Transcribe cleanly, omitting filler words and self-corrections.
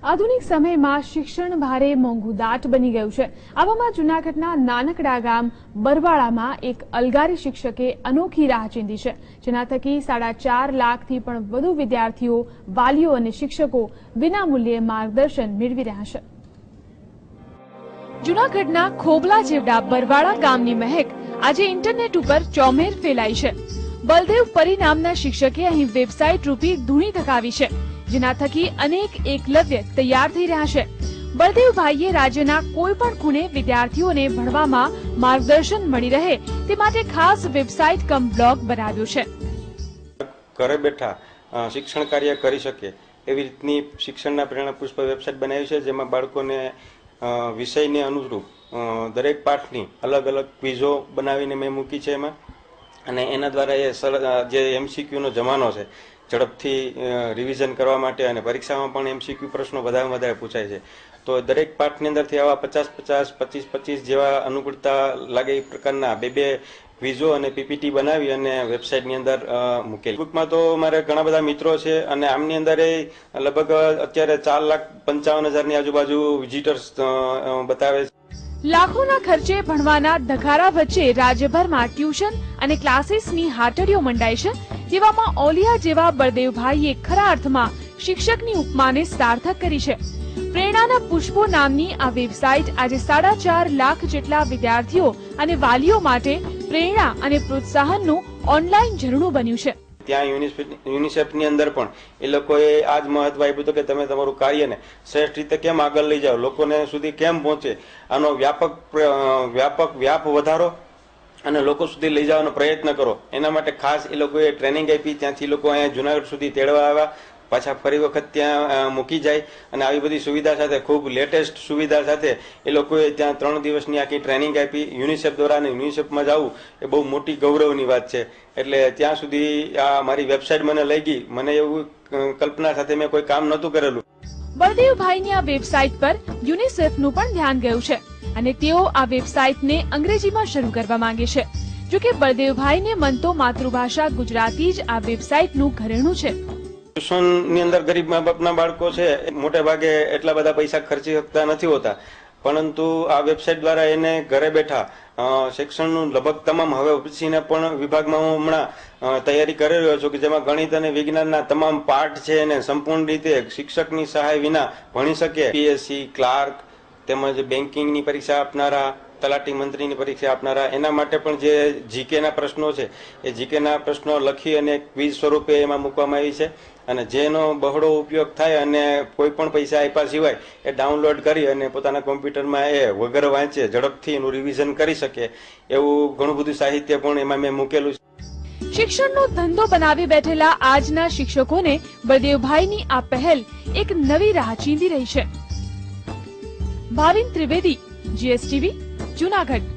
આધુનિક સમયમાં શિક્ષણ ભારે મોંઘુદાટ બની ગયું છે। આવામાં જૂનાગઢના નાનકડા ગામ બરવાળામાં એક અલગારી શિક્ષકે અનોખી રાહ ચીંધી છે, જેના થકી 4.5 લાખથી પણ વધુ વિદ્યાર્થીઓ, વાલીઓ અને શિક્ષકો વિનામૂલ્યે માર્ગદર્શન મેળવી રહ્યા છે। જૂનાગઢના ખોબલા જેવડા બરવાળા ગામની મહેક આજે ઇન્ટરનેટ ઉપર ચોમેર ફેલાઈ છે। બલદેવ પરી નામના શિક્ષકે અહીં વેબસાઇટ રૂપી ધૂણી ધકાવી છે, જેના થકી અનેક એકલવ્ય તૈયાર થઈ રહ્યા છે। બળદેવભાઈએ રાજ્યના કોઈ પણ ખૂણે વિદ્યાર્થીઓને ભણવામાં માર્ગદર્શન મળી રહે તે માટે ખાસ વેબસાઇટ કમ બ્લોગ બનાવ્યો છે। ઘરે બેઠા શિક્ષણ કાર્ય કરી શકે એવી રીતની શિક્ષણના પ્રેરણા પુષ્પ વેબસાઇટ બનાવી છે, જેમાં બાળકોને વિષયને અનુરૂપ દરેક પાઠની અલગ અલગ ક્વિઝો બનાવીને મેં મૂકી છે એમાં, અને એના દ્વારા જે એમસીક્યુનો જમાનો છે ઝડપથી રિવિઝન કરવા માટે અને પરીક્ષામાં પણ એમસીક્યુ પ્રશ્નો વધારે વધારે પૂછાય છે, તો દરેક પાઠની અંદરથી આવા 50-50, 25-25 જેવા અનુકૂળતા લાગે એ પ્રકારના બે ક્વિઝો અને પીપીટી બનાવી અને વેબસાઇટની અંદર મૂકેલી। ફેસબુકમાં તો મારે ઘણા બધા મિત્રો છે અને આમની અંદર લગભગ અત્યારે 4,55,000 ની આજુબાજુ વિઝિટર્સ બતાવે છે। લાખોના ખર્ચે ભણવાના ધખારા વચ્ચે રાજ્યભરમાં ટ્યુશન અને ક્લાસીસની હાટડીઓ મંડાઈ છે। તેવામાં ઓલિયા જેવા બળદેવભાઈએ ખરા અર્થમાં શિક્ષકની ઉપમાને સાર્થક કરી છે। પ્રેરણાના પુષ્પો નામની આ વેબસાઇટ આજે 4.5 લાખ જેટલા વિદ્યાર્થીઓ અને વાલીઓ માટે પ્રેરણા અને પ્રોત્સાહનનું ઓનલાઈન ઝરણું બન્યું છે। ત્યાં યુનિસેફની અંદર પણ એ લોકોએ આ જ મહત્વ આપ્યું હતું કે તમે તમારું કાર્યને શ્રેષ્ઠ રીતે કેમ આગળ લઈ જાઓ, લોકોને સુધી કેમ પહોંચે, આનો વ્યાપ વધારો અને લોકો સુધી લઈ જવાનો પ્રયત્ન કરો। એના માટે ખાસ એ લોકોએ ટ્રેનિંગ આપી, ત્યાંથી લોકો અહીંયા જૂનાગઢ સુધી તેડવા આવ્યા, પાછા ફરી વખત ત્યાં મૂકી જાય અને આવી બધી સુવિધા સાથે, ખૂબ લેટેસ્ટ સુવિધા સાથે એ લોકોએ ત્યાં 3 દિવસની આખી ટ્રેનિંગ આપી યુનિસેફ દ્વારા, અને યુનિસેફમાં જવું એ બહુ મોટી ગૌરવની વાત છે। એટલે ત્યાં સુધી આ મારી વેબસાઇટ મને લઈ ગઈ, મને એવું કલ્પના સાથે મેં કોઈ કામ નહોતું કરેલું। બળદેવભાઈની આ વેબસાઇટ પર યુનિસેફનું પણ ધ્યાન ગયું છે અને તેઓ આ વેબસાઇટને અંગ્રેજીમાં શરૂ કરવા માંગે છે। જોકે બળદેવભાઈને મન તો માતૃભાષા ગુજરાતી જ આ વેબસાઇટનું ઘરેણું છે। ટ્યુશનની અંદર ગરીબ મા બાપના બાળકો છે, મોટે ભાગે એટલા બધા પૈસા ખર્ચી શકતા નથી હોતા, પરંતુ આ વેબસાઇટ દ્વારા એને ઘરે બેઠા શિક્ષણનું લગભગ તમામ, હવે પછીના પણ વિભાગમાં હું હમણાં તૈયારી કરી રહ્યો છું કે જેમાં ગણિત અને વિજ્ઞાનના તમામ પાઠ છે એને સંપૂર્ણ રીતે શિક્ષકની સહાય વિના ભણી શકે। પીએસસી, ક્લાર્ક તેમજ બેન્કિંગની પરીક્ષા આપનારા, તલાટી મંત્રીની પરીક્ષા આપનારા, એના માટે પણ જે જીકેના પ્રશ્નો છે એ જીકેના પ્રશ્નો લખી અને ક્વિઝ સ્વરૂપે એમાં મૂકવામાં આવી છે, અને જેનો બહોળો ઉપયોગ થાય અને કોઈ પણ પૈસા આપ્યા સિવાય એ ડાઉનલોડ કરી અને પોતાના કોમ્પ્યુટરમાં એ વગર વાંચે ઝડપથી એનું રિવિઝન કરી શકે એવું ઘણું બધું સાહિત્ય પણ એમાં મેં મૂકેલું છે। શિક્ષણનો ધંધો બનાવી બેઠેલા આજના શિક્ષકોને બળદેવભાઈની આ પહેલ એક નવી રાહ ચીંધી રહી છે। ભાવિન ત્રિવેદી, GSTV, જૂનાગઢ।